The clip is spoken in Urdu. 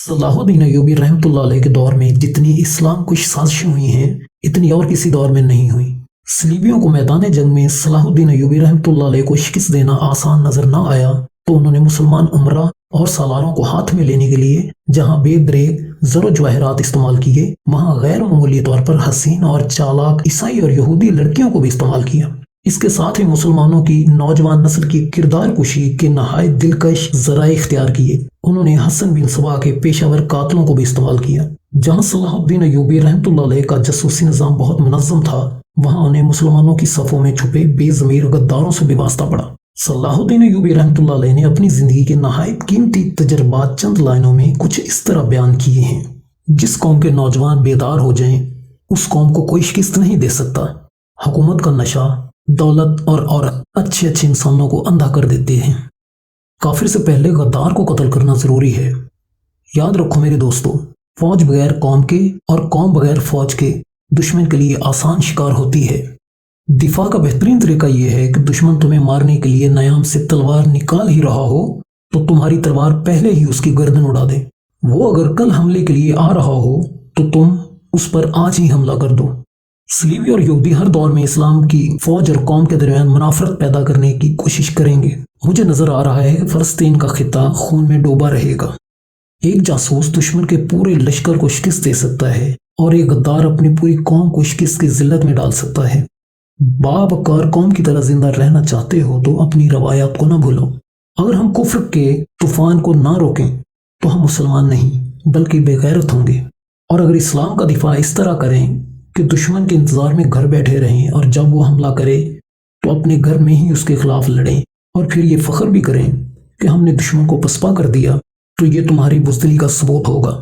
صلاح الدین ایوبی رحمۃ اللہ علیہ کے دور میں جتنی اسلام کش سازشیں ہوئی ہیں اتنی اور کسی دور میں نہیں ہوئی۔ صلیبیوں کو میدان جنگ میں صلاح الدین ایوبی رحمۃ اللہ علیہ کو شکست دینا آسان نظر نہ آیا تو انہوں نے مسلمان امراء اور سالاروں کو ہاتھ میں لینے کے لیے جہاں بے دریغ زر و جواہرات استعمال کیے، وہاں غیر معمولی طور پر حسین اور چالاک عیسائی اور یہودی لڑکیوں کو بھی استعمال کیا۔ اس کے ساتھ ہی مسلمانوں کی نوجوان نسل کی کردار کشی کے نہایت دلکش ذرائع اختیار کیے۔ انہوں نے حسن بن صبا کے پیشہ ور قاتلوں کو بھی استعمال کیا۔ جہاں صلاح الدین ایوبی رحمۃ اللہ علیہ کا جاسوسی نظام بہت منظم تھا، وہاں انہیں مسلمانوں کی صفوں میں چھپے بے ضمیر غداروں سے بھی واسطہ پڑا۔ صلاح الدین ایوبی رحمۃ اللہ علیہ نے اپنی زندگی کے نہایت قیمتی تجربات چند لائنوں میں کچھ اس طرح بیان کیے ہیں: جس قوم کے نوجوان بیدار ہو جائیں اس قوم کو کوئی شکست نہیں دے سکتا۔ حکومت کا نشہ، دولت اور عورت اچھے انسانوں کو اندھا کر دیتے ہیں۔ کافر سے پہلے غدار کو قتل کرنا ضروری ہے۔ یاد رکھو میرے دوستو، فوج بغیر قوم کے اور قوم بغیر فوج کے دشمن کے لیے آسان شکار ہوتی ہے۔ دفاع کا بہترین طریقہ یہ ہے کہ دشمن تمہیں مارنے کے لیے نیام سے تلوار نکال ہی رہا ہو تو تمہاری تلوار پہلے ہی اس کی گردن اڑا دے۔ وہ اگر کل حملے کے لیے آ رہا ہو تو تم اس پر آج ہی حملہ کر دو۔ صلیبی اور یہودی ہر دور میں اسلام کی فوج اور قوم کے درمیان منافرت پیدا کرنے کی کوشش کریں گے۔ مجھے نظر آ رہا ہے کہ فلسطین کا خطہ خون میں ڈوبا رہے گا۔ ایک جاسوس دشمن کے پورے لشکر کو شکست دے سکتا ہے اور ایک غدار اپنی پوری قوم کو شکست کی ذلت میں ڈال سکتا ہے۔ باوقار قوم کی طرح زندہ رہنا چاہتے ہو تو اپنی روایات کو نہ بھولو۔ اگر ہم کفر کے طوفان کو نہ روکیں تو ہم مسلمان نہیں بلکہ بے غیرت ہوں گے۔ اور اگر اسلام کا دفاع اس طرح کریں کہ دشمن کے انتظار میں گھر بیٹھے رہیں اور جب وہ حملہ کرے تو اپنے گھر میں ہی اس کے خلاف لڑیں اور پھر یہ فخر بھی کریں کہ ہم نے دشمن کو پسپا کر دیا، تو یہ تمہاری بزدلی کا ثبوت ہوگا۔